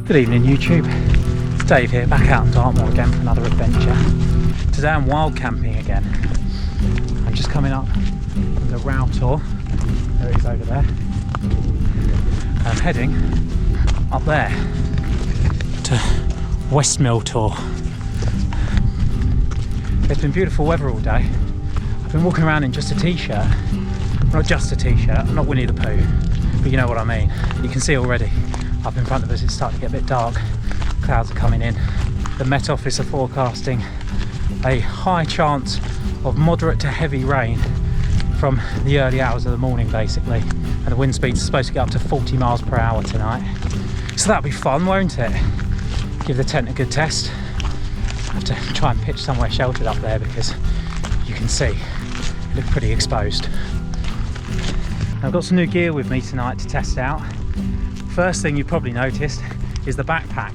Good evening YouTube, it's Dave here, back out in Dartmoor again for another adventure. Today I'm wild camping again. I'm just coming up from the Eurohike Tor, there it is over there. I'm heading up there to West Mill Tor. It's been beautiful weather all day. I've been walking around in just a t-shirt. Not just a t-shirt, I'm not Winnie the Pooh, but you know what I mean. You can see already up in front of us it's starting to get a bit dark. Clouds are coming in. The Met Office are forecasting a high chance of moderate to heavy rain from the early hours of the morning basically, and the wind speeds are supposed to get up to 40 miles per hour tonight. So that'll be fun, won't it? Give the tent a good test. I have to try and pitch somewhere sheltered up there because you can see it looks pretty exposed. I've got some new gear with me tonight to test out. First thing you probably noticed is the backpack.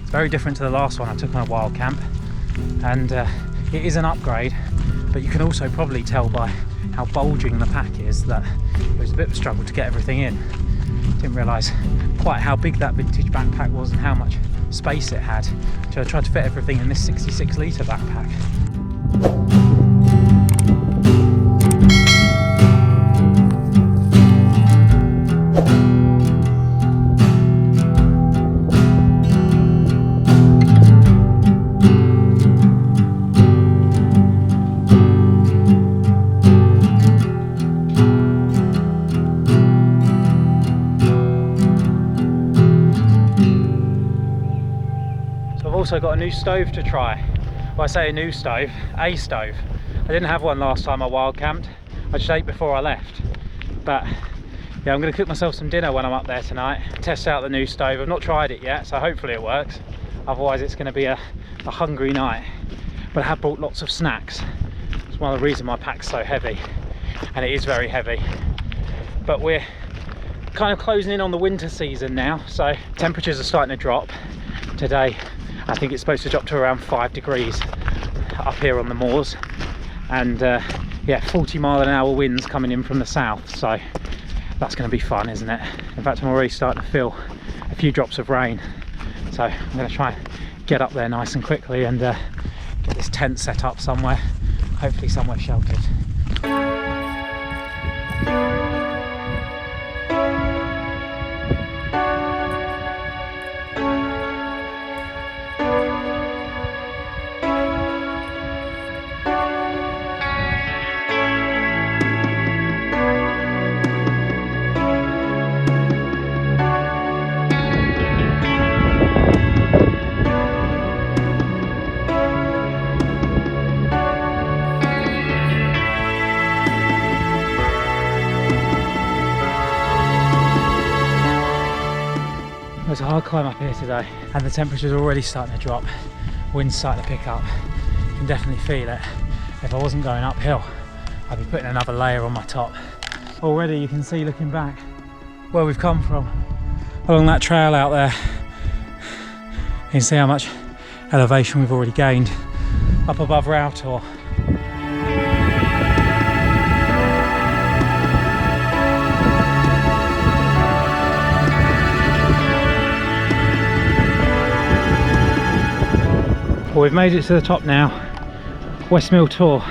It's very different to the last one I took on a wild camp, and it is an upgrade, but you can also probably tell by how bulging the pack is that it was a bit of a struggle to get everything in. Didn't realise quite how big that vintage backpack was and how much space it had, so I tried to fit everything in this 66 litre backpack. Also got a new stove to try. Well, I say a stove. I didn't have one last time I wild camped. I just ate before I left. But yeah, I'm going to cook myself some dinner when I'm up there tonight. Test out the new stove. I've not tried it yet, so hopefully it works. Otherwise it's going to be a hungry night. But I have brought lots of snacks. It's one of the reasons my pack's so heavy. And it is very heavy. But we're kind of closing in on the winter season now, so temperatures are starting to drop. Today I think it's supposed to drop to around 5 degrees up here on the moors, and yeah, 40-mile-an-hour winds coming in from the south, so that's going to be fun, isn't it? In fact, I'm already starting to feel a few drops of rain, so I'm going to try and get up there nice and quickly and get this tent set up somewhere, hopefully somewhere sheltered. It's a hard climb up here today, and the temperature's already starting to drop. Wind's starting to pick up. You can definitely feel it. If I wasn't going uphill, I'd be putting another layer on my top. Already you can see, looking back, where we've come from along that trail out there. You can see how much elevation we've already gained up above Eurohike Tor. Well, we've made it to the top now, West Mill Tor,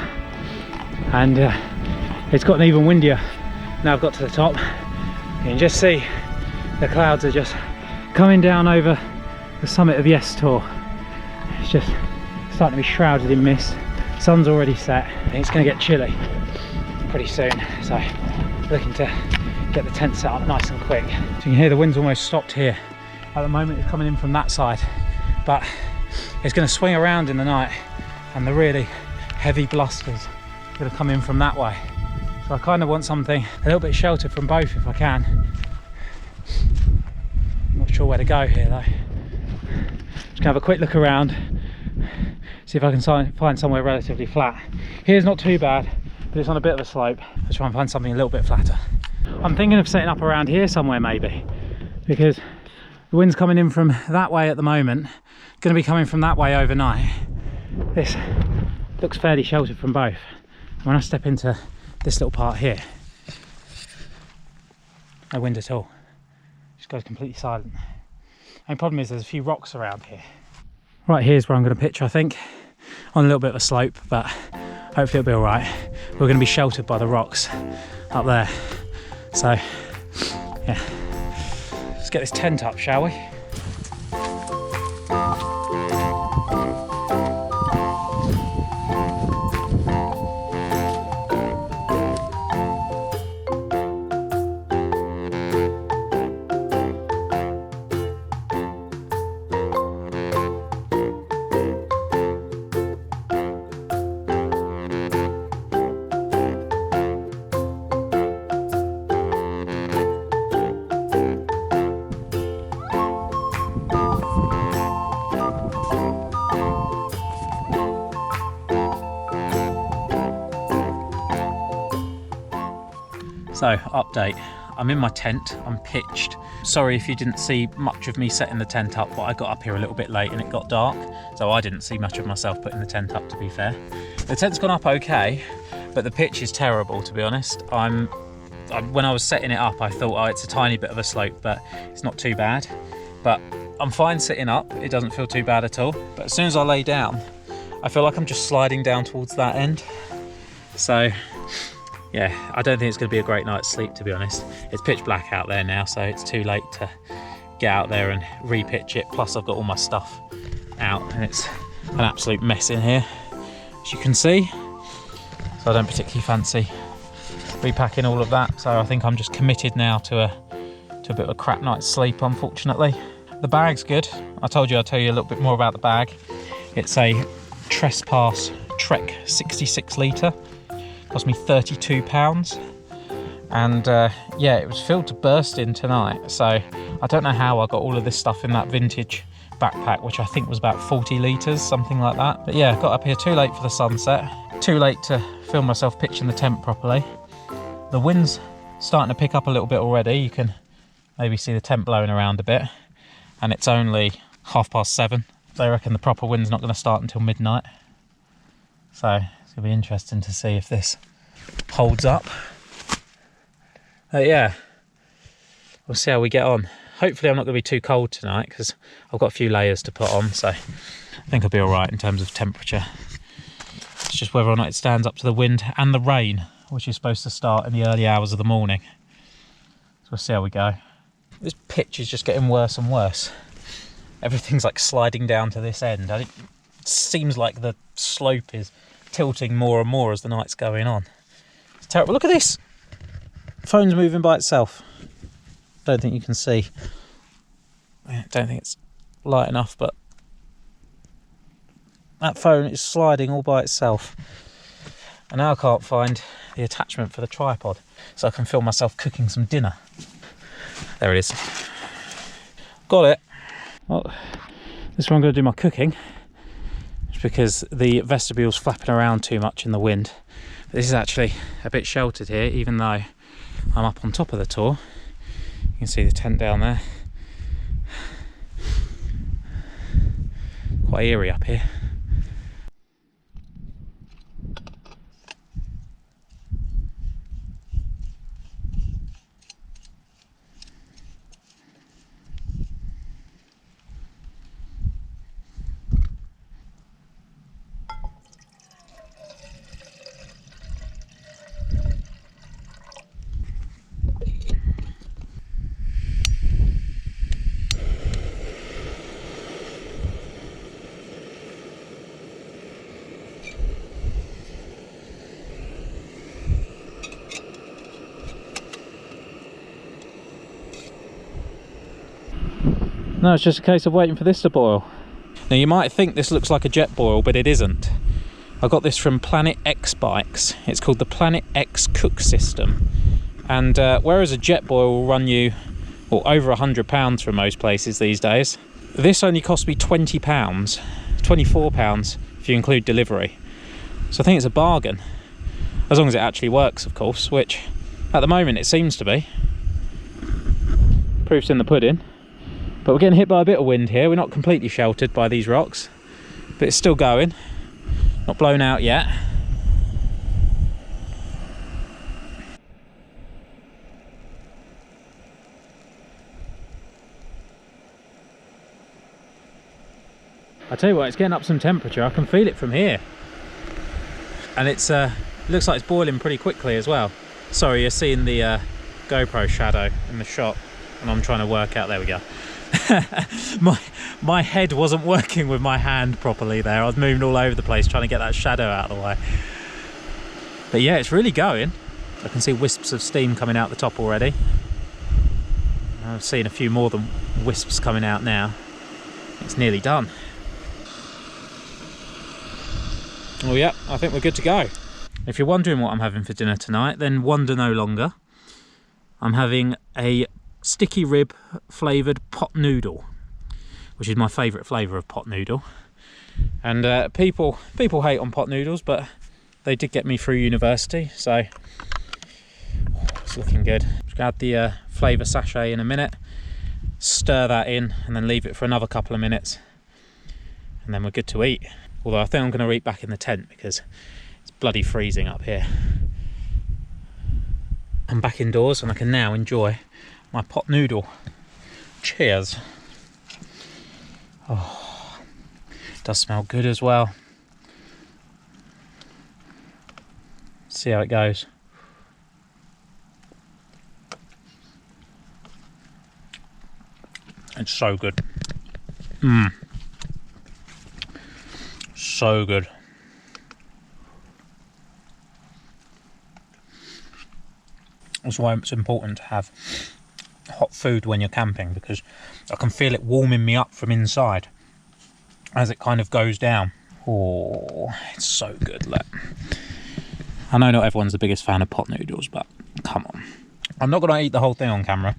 and it's gotten even windier now I've got to the top. You can just see the clouds are just coming down over the summit of Yes Tor. It's just starting to be shrouded in mist. Sun's already set and it's going to get chilly pretty soon, so looking to get the tent set up nice and quick. So you can hear the wind's almost stopped here. At the moment it's coming in from that side, but it's going to swing around in the night, and the really heavy blusters are going to come in from that way. So I kind of want something a little bit sheltered from both if I can. I'm not sure where to go here though. Just going to have a quick look around, see if I can find somewhere relatively flat. Here's not too bad, but it's on a bit of a slope. I'll try and find something a little bit flatter. I'm thinking of setting up around here somewhere maybe, because the wind's coming in from that way at the moment, going to be coming from that way overnight. This looks fairly sheltered from both. When I step into this little part here, no wind at all, just goes completely silent. Only problem is there's a few rocks around here. Right here's where I'm going to pitch, I think, on a little bit of a slope, but hopefully it'll be all right. We're going to be sheltered by the rocks up there. So, yeah. Let's get this tent up, shall we? So, update. I'm in my tent, I'm pitched. Sorry if you didn't see much of me setting the tent up, but I got up here a little bit late and it got dark, so I didn't see much of myself putting the tent up, to be fair. The tent's gone up okay, but the pitch is terrible, to be honest. When I was setting it up, I thought, oh, it's a tiny bit of a slope, but it's not too bad. But I'm fine sitting up, it doesn't feel too bad at all. But as soon as I lay down, I feel like I'm just sliding down towards that end. So, yeah, I don't think it's going to be a great night's sleep, to be honest. It's pitch black out there now, so it's too late to get out there and re-pitch it. Plus, I've got all my stuff out, and it's an absolute mess in here, as you can see. So I don't particularly fancy repacking all of that. So I think I'm just committed now to a bit of a crap night's sleep, unfortunately. The bag's good. I told you I'd tell you a little bit more about the bag. It's a Trespass Trek 66 litre. Cost me £32, and yeah, it was filled to bursting tonight, so I don't know how I got all of this stuff in that vintage backpack, which I think was about 40 litres, something like that. But yeah, got up here too late for the sunset, too late to film myself pitching the tent properly. The wind's starting to pick up a little bit already. You can maybe see the tent blowing around a bit, and it's only 7:30. They reckon the proper wind's not going to start until midnight, so it's going to be interesting to see if this holds up. Yeah, we'll see how we get on. Hopefully I'm not going to be too cold tonight, because I've got a few layers to put on, so I think I'll be all right in terms of temperature. It's just whether or not it stands up to the wind and the rain, which is supposed to start in the early hours of the morning. So we'll see how we go. This pitch is just getting worse and worse. Everything's like sliding down to this end. It seems like the slope is tilting more and more as the night's going on. It's terrible. Look at this. Phone's moving by itself. Don't think you can see. I don't think it's light enough, but that phone is sliding all by itself. And now I can't find the attachment for the tripod, so I can film myself cooking some dinner. There it is. Got it. Well, this is where I'm going to do my cooking. Because the vestibule's flapping around too much in the wind. But this is actually a bit sheltered here, even though I'm up on top of the Tor. You can see the tent down there. Quite eerie up here. No, it's just a case of waiting for this to boil. Now you might think this looks like a jet boil, but it isn't. I got this from Planet X Bikes. It's called the Planet X Cook System. And whereas a jet boil will run you over £100 from most places these days, this only cost me £20, £24 if you include delivery. So I think it's a bargain, as long as it actually works, of course, which at the moment it seems to be. Proof's in the pudding. But we're getting hit by a bit of wind here. We're not completely sheltered by these rocks, but it's still going. Not blown out yet. I tell you what, it's getting up some temperature. I can feel it from here. And it's looks like it's boiling pretty quickly as well. Sorry, you're seeing the GoPro shadow in the shot, and I'm trying to work out, there we go. my head wasn't working with my hand properly there. I was moving all over the place trying to get that shadow out of the way. But yeah, it's really going. I can see wisps of steam coming out the top already. I've seen a few more than wisps coming out now. It's nearly done. Oh yeah, I think we're good to go. If you're wondering what I'm having for dinner tonight, then wonder no longer. I'm having a sticky rib flavoured pot noodle, which is my favourite flavour of pot noodle. And people hate on pot noodles, but they did get me through university, so it's looking good. Just add the flavour sachet in a minute, stir that in, and then leave it for another couple of minutes, and then we're good to eat. Although I think I'm going to eat back in the tent because it's bloody freezing up here. I'm back indoors and I can now enjoy my pot noodle. Cheers. Oh, it does smell good as well. See how it goes. It's so good. Mmm. So good. That's why it's important to have hot food when you're camping, because I can feel it warming me up from inside as it kind of goes down. Oh, it's so good. Look, I know not everyone's the biggest fan of pot noodles, but come on. I'm not going to eat the whole thing on camera,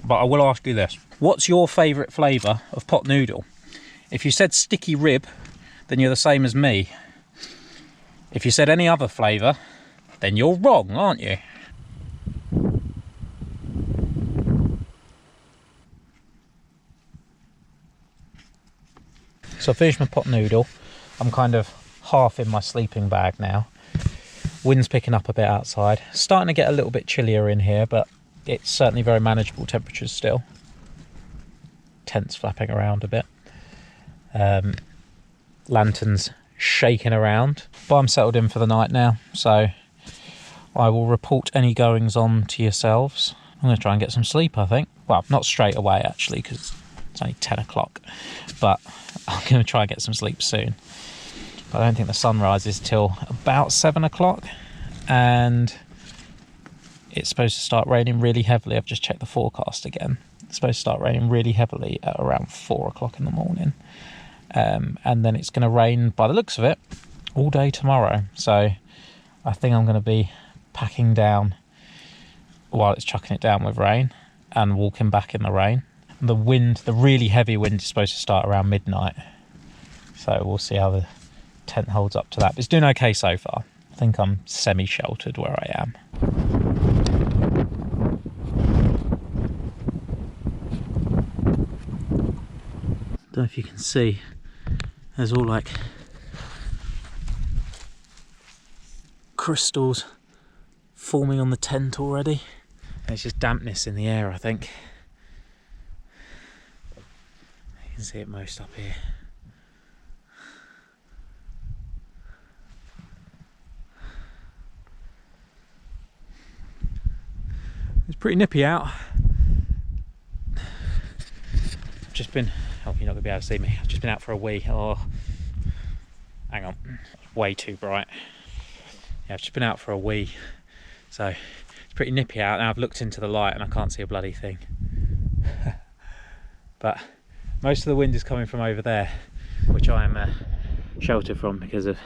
but I will ask you this. What's your favourite flavour of pot noodle? If you said sticky rib, then you're the same as me. If you said any other flavour, then you're wrong, aren't you? So I finished my pot noodle. I'm kind of half in my sleeping bag now. Wind's picking up a bit outside. Starting to get a little bit chillier in here, but it's certainly very manageable temperatures still. Tent's flapping around a bit. Lantern's shaking around. But I'm settled in for the night now, so I will report any goings on to yourselves. I'm going to try and get some sleep, I think. Well, not straight away actually, because it's only 10 o'clock, but I'm going to try and get some sleep soon. But I don't think the sun rises till about 7 o'clock, and it's supposed to start raining really heavily. I've just checked the forecast again. It's supposed to start raining really heavily at around 4 o'clock in the morning. And then it's going to rain, by the looks of it, all day tomorrow. So I think I'm going to be packing down while it's chucking it down with rain and walking back in the rain. The wind, the really heavy wind, is supposed to start around midnight. So we'll see how the tent holds up to that. But it's doing okay so far. I think I'm semi-sheltered where I am. Don't know if you can see, there's all like crystals forming on the tent already. And it's just dampness in the air, I think. You can see it most up here. It's pretty nippy out. I've just been, oh, you're not going to be able to see me. I've just been out for a wee. Oh, hang on, it's way too bright. Yeah, I've just been out for a wee. So it's pretty nippy out. Now I've looked into the light and I can't see a bloody thing. But most of the wind is coming from over there, which I am sheltered from because of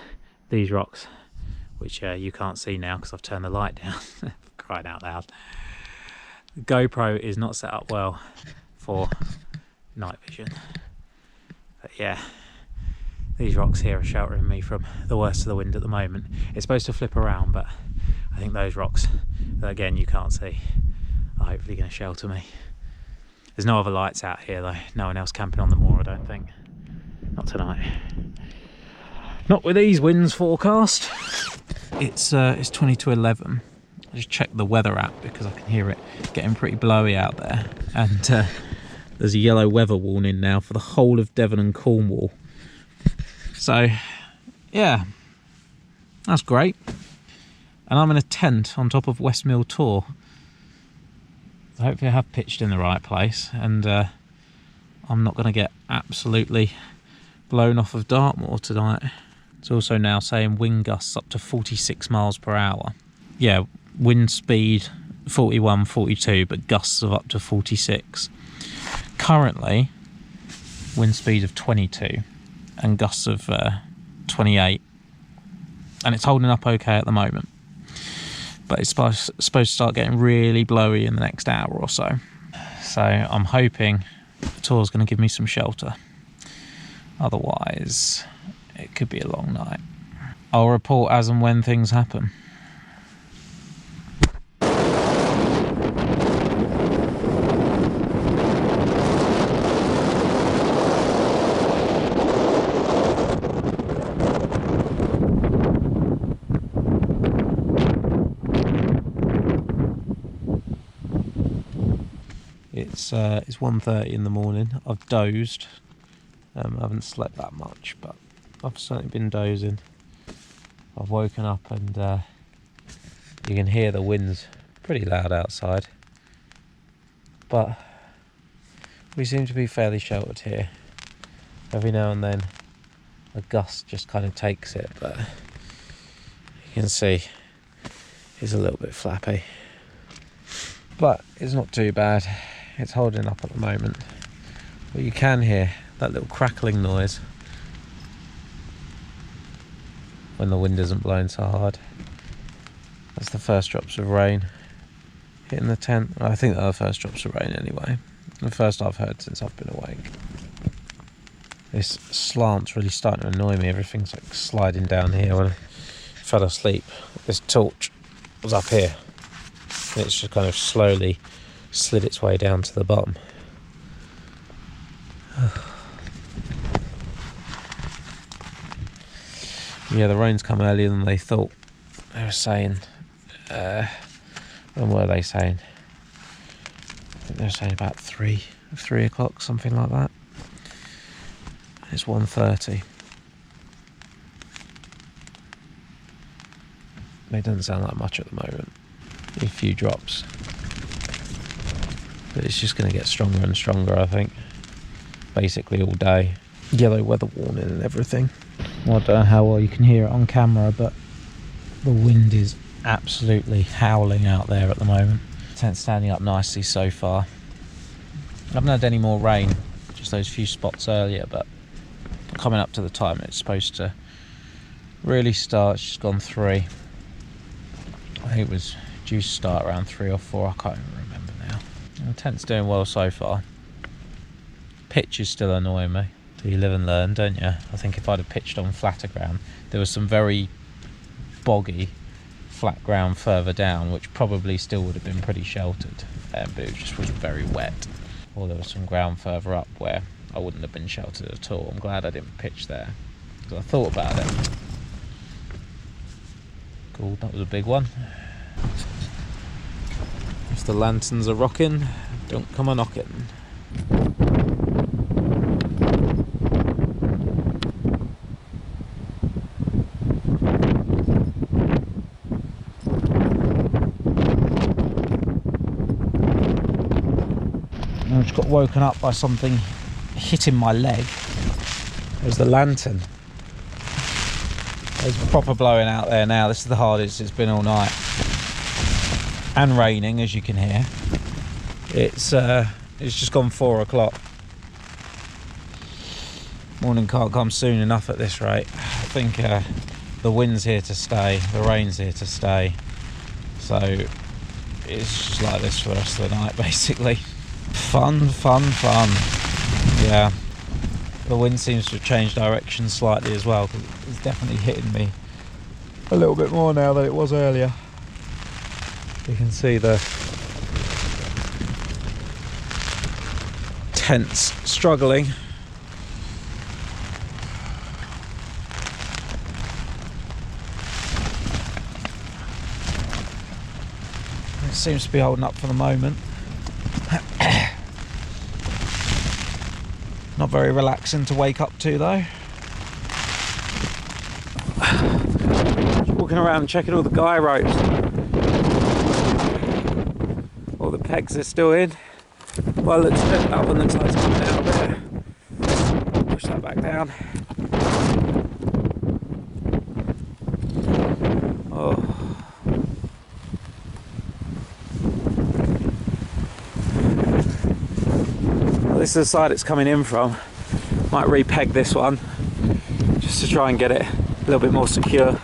these rocks, which you can't see now because I've turned the light down. Crying out loud. The GoPro is not set up well for night vision. But yeah, these rocks here are sheltering me from the worst of the wind at the moment. It's supposed to flip around, but I think those rocks that again you can't see are hopefully going to shelter me. There's no other lights out here though, no one else camping on the moor I don't think. Not tonight. Not with these winds forecast. It's 20 to 11. I just checked the weather app because I can hear it getting pretty blowy out there, and there's a yellow weather warning now for the whole of Devon and Cornwall So yeah, that's great. And I'm in a tent on top of West Mill Tor. So hopefully I have pitched in the right place, and I'm not going to get absolutely blown off of Dartmoor tonight. It's also now saying wind gusts up to 46 miles per hour. Yeah, wind speed 41, 42, but gusts of up to 46. Currently, wind speed of 22 and gusts of 28. And it's holding up okay at the moment. But it's supposed to start getting really blowy in the next hour or so. So I'm hoping the tour's going to give me some shelter. Otherwise, it could be a long night. I'll report as and when things happen. It's 1:30 in the morning. I've dozed. I haven't slept that much, but I've certainly been dozing. I've woken up and you can hear the winds pretty loud outside, but we seem to be fairly sheltered here. Every now and then a gust just kind of takes it, but you can see it's a little bit flappy, but it's not too bad. It's holding up at the moment, but you can hear that little crackling noise when the wind isn't blowing so hard. That's the first drops of rain hitting the tent. I think they're the first drops of rain anyway. The first I've heard since I've been awake. This slant's really starting to annoy me. Everything's like sliding down here. When I fell asleep, this torch was up here, and it's just kind of slowly slid its way down to the bottom. Yeah, the rain's come earlier than they thought. They were saying, when were they saying? I think they were saying about 3 o'clock, something like that. It's 1:30. It doesn't sound like much at the moment. A few drops. But it's just going to get stronger and stronger, I think. Basically all day. Yellow weather warning and everything. I don't know how well you can hear it on camera, but the wind is absolutely howling out there at the moment. Tent's standing up nicely so far. I haven't had any more rain, just those few spots earlier, but coming up to the time it's supposed to really start. It's just gone 3. I think it was due to start around 3 or 4, I can't even remember now. The tent's doing well so far. Pitch is still annoying me. So you live and learn, don't you? I think if I'd have pitched on flatter ground, there was some very boggy flat ground further down, which probably still would have been pretty sheltered, but it just was very wet. Or there was some ground further up where I wouldn't have been sheltered at all. I'm glad I didn't pitch there, because I thought about it. Cool, that was a big one. If the lanterns are rocking, don't come a knocking. I just got woken up by something hitting my leg. There's the lantern. It's proper blowing out there now. This is the hardest it's been all night. And raining, as you can hear. It's just gone 4 o'clock. Morning can't come soon enough at this rate. I think the wind's here to stay, the rain's here to stay. So it's just like this for the rest of the night, basically. Fun, fun, fun. Yeah. The wind seems to have changed direction slightly as well, because it's definitely hitting me a little bit more now than it was earlier. You can see the tent's struggling. It seems to be holding up for the moment. Not very relaxing to wake up to though. Just walking around checking all the guy ropes. All the pegs are still in. Well, let's fit that one looks like it's coming out a bit. Push that back down. Oh. Well, this is the side it's coming in from. Might re-peg this one just to try and get it a little bit more secure.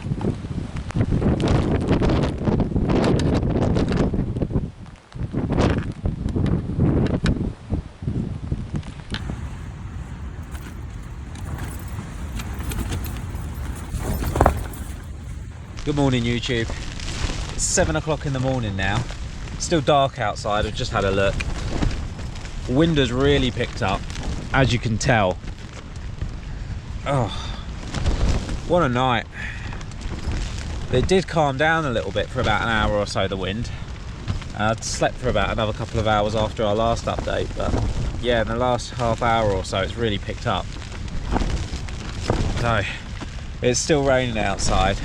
Good morning YouTube. It's 7 o'clock in the morning now. Still dark outside, I've just had a look. Wind has really picked up, as you can tell. Oh, what a night. It did calm down a little bit for about an hour or so, the wind. I'd slept for about another couple of hours after our last update, but yeah, in the last half hour or so it's really picked up. So, it's still raining outside.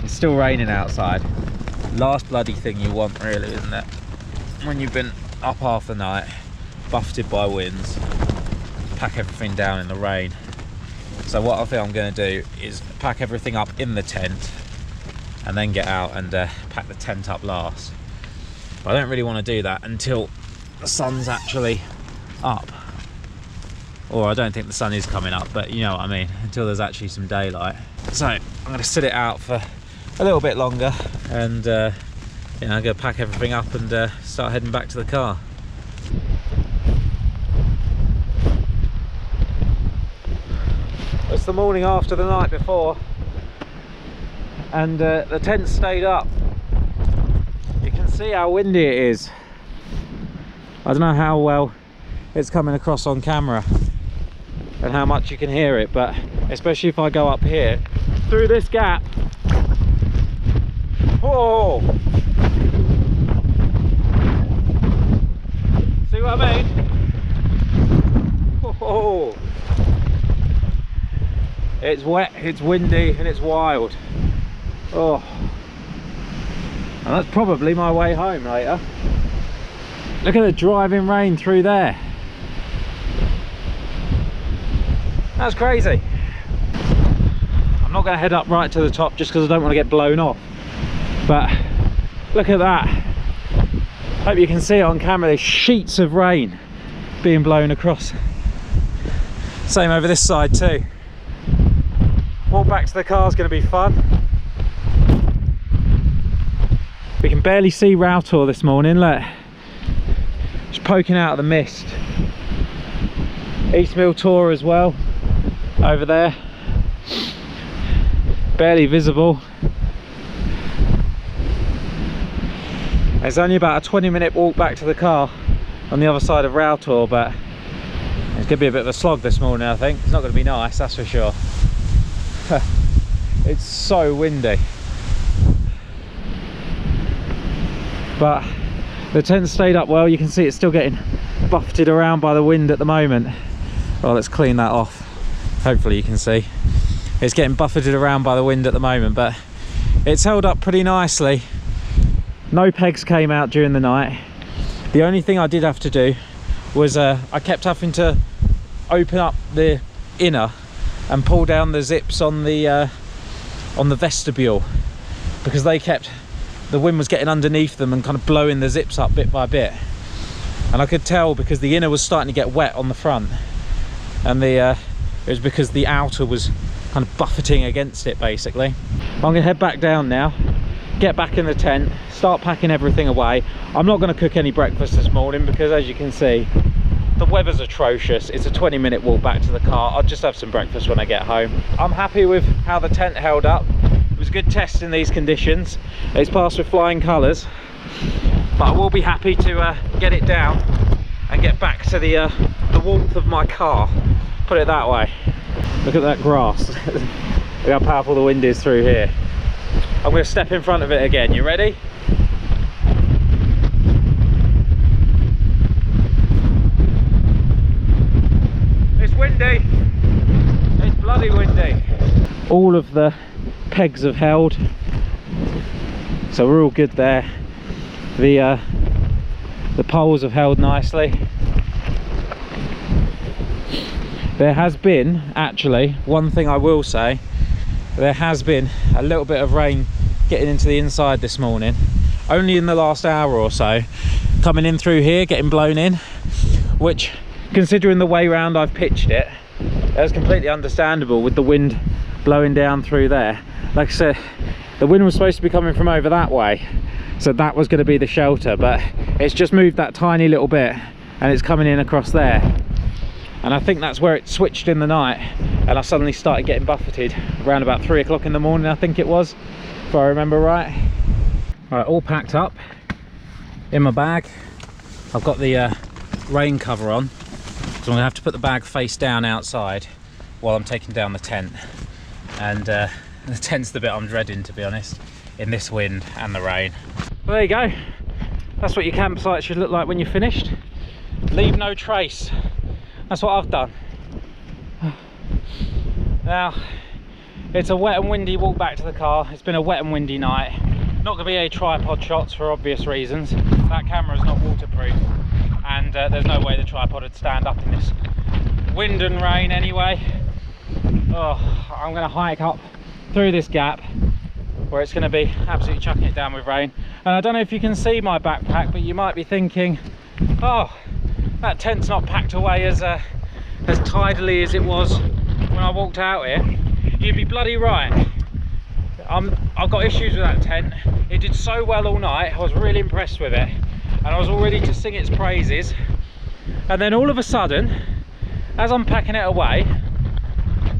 It's still raining outside. Last bloody thing you want really, isn't it? When you've been up half the night, buffeted by winds, pack everything down in the rain. So what I think I'm going to do is pack everything up in the tent and then get out and pack the tent up last. But I don't really want to do that until the sun's actually up. Or I don't think the sun is coming up, but you know what I mean, until there's actually some daylight. So I'm going to sit it out for a little bit longer and you know, I'm going to pack everything up and start heading back to the car. It's the morning after the night before and the tent stayed up. You can see how windy it is. I don't know how well it's coming across on camera and how much you can hear it, but especially if I go up here through this gap. Whoa! See what I mean? Whoa! It's wet, it's windy, and it's wild. Oh, and that's probably my way home later. Look at the driving rain through there. That's crazy. I'm not going to head up right to the top just because I don't want to get blown off. But look at that. Hope you can see it on camera. There's sheets of rain being blown across. Same over this side too. Walk back to the car is going to be fun. We can barely see Tor this morning. Look, just poking out of the mist. West Mill Tor as well, over there, barely visible. It's only about a 20-minute walk back to the car on the other side of Tor, but it's going to be a bit of a slog this morning, I think. It's not going to be nice, that's for sure. It's so windy. But the tent stayed up well. You can see it's still getting buffeted around by the wind at the moment. Well, let's clean that off. Hopefully you can see. It's getting buffeted around by the wind at the moment, but it's held up pretty nicely. No pegs came out during the night. The only thing I did have to do was I kept having to open up the inner and pull down the zips on the vestibule, because the wind was getting underneath them and kind of blowing the zips up bit by bit. And I could tell because the inner was starting to get wet on the front, and it was because the outer was kind of buffeting against it basically. I'm going to head back down now, get back in the tent, start packing everything away. I'm not going to cook any breakfast this morning because, as you can see, the weather's atrocious. It's a 20-minute walk back to the car. I'll just have some breakfast when I get home. I'm happy with how the tent held up. It was a good test in these conditions. It's passed with flying colours, but I will be happy to get it down and get back to the warmth of my car, put it that way. Look at that grass. Look how powerful the wind is through here. I'm going to step in front of it again. You ready? It's windy. It's bloody windy. all of the pegs have held, so we're all good there. The poles have held nicely. There has been, actually, one thing I will say, there has been a little bit of rain getting into the inside this morning, only in the last hour or so, coming in through here, getting blown in, which, considering the way round I've pitched it, that's completely understandable with the wind blowing down through there. Like I said, the wind was supposed to be coming from over that way, so that was going to be the shelter, but it's just moved that tiny little bit and it's coming in across there. And I think that's where it switched in the night, and I suddenly started getting buffeted around about 3 o'clock in the morning, I think it was, if I remember right. Right, all packed up in my bag. I've got the rain cover on, so I'm gonna have to put the bag face down outside while I'm taking down the tent. And the tent's the bit I'm dreading, to be honest, in this wind and the rain. Well, there you go. That's what your campsite should look like when you're finished. Leave no trace. That's what I've done. Now, it's a wet and windy walk back to the car. It's been a wet and windy night. Not going to be any tripod shots for obvious reasons. That camera is not waterproof, and there's no way the tripod would stand up in this wind and rain anyway. Oh, I'm going to hike up through this gap where it's going to be absolutely chucking it down with rain. And I don't know if you can see my backpack, but you might be thinking, oh, that tent's not packed away as tidily as it was when I walked out here. You'd be bloody right. I've got issues with that tent. It did so well all night. I was really impressed with it, and I was all ready to sing its praises. And then all of a sudden, as I'm packing it away,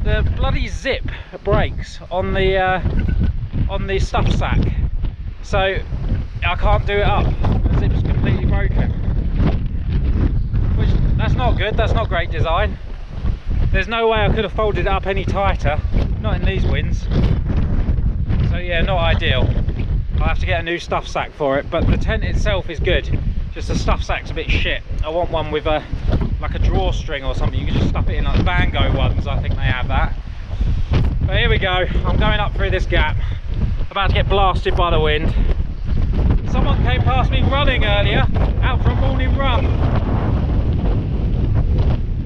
the bloody zip breaks on the stuff sack, so I can't do it up. The zip's completely broken. Which, that's not good, that's not great design. There's no way I could have folded it up any tighter, not in these winds. So yeah, not ideal. I'll have to get a new stuff sack for it, but the tent itself is good. Just the stuff sack's a bit shit. I want one with like a drawstring or something. You can just stuff it in, like the Bango ones, I think they have that. But here we go, I'm going up through this gap. About to get blasted by the wind. Someone came past me running earlier, out for a morning run.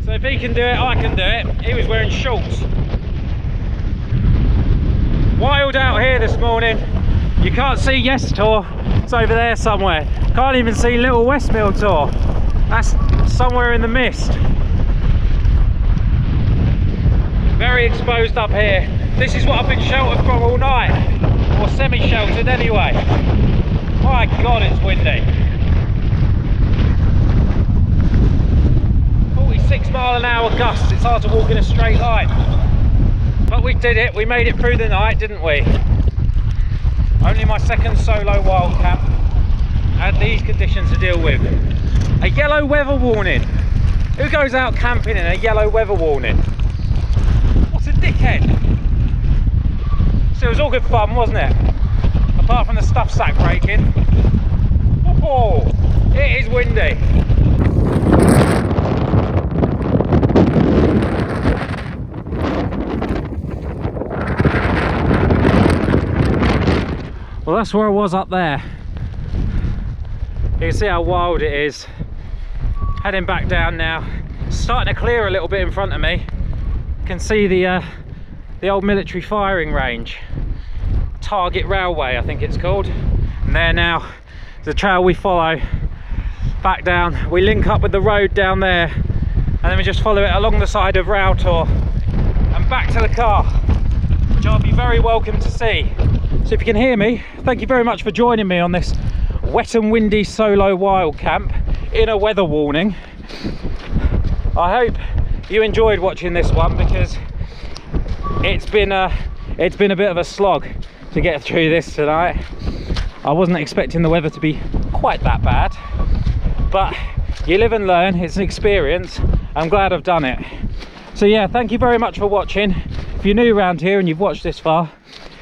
So if he can do it, I can do it. He was wearing shorts. Wild out here this morning. You can't see Yes Tor, it's over there somewhere. Can't even see little West Mill Tor. That's somewhere in the mist. Very exposed up here. This is what I've been sheltered from all night, or semi-sheltered anyway. My God, it's windy. 46-mile-an-hour gusts. It's hard to walk in a straight line. But we did it. We made it through the night, didn't we? Only my second solo wild camp. Had these conditions to deal with. A yellow weather warning. Who goes out camping in a yellow weather warning? What a dickhead. So it was all good fun, wasn't it? Apart from the stuff sack breaking. Oh, it is windy. Well, that's where I was up there. You can see how wild it is. Heading back down now. Starting to clear a little bit in front of me. You can see the old military firing range. Target Railway, I think it's called. And there now, the trail we follow back down. We link up with the road down there, and then we just follow it along the side of Rail Tor and back to the car, which I'll be very welcome to see. So if you can hear me, thank you very much for joining me on this wet and windy solo wild camp in a weather warning. I hope you enjoyed watching this one, because it's been a bit of a slog to get through this tonight. I wasn't expecting the weather to be quite that bad, but you live and learn. It's an experience. I'm glad I've done it. So yeah, thank you very much for watching. If you're new around here and you've watched this far,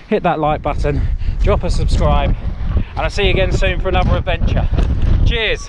hit that like button, drop a subscribe, and I'll see you again soon for another adventure. Cheers.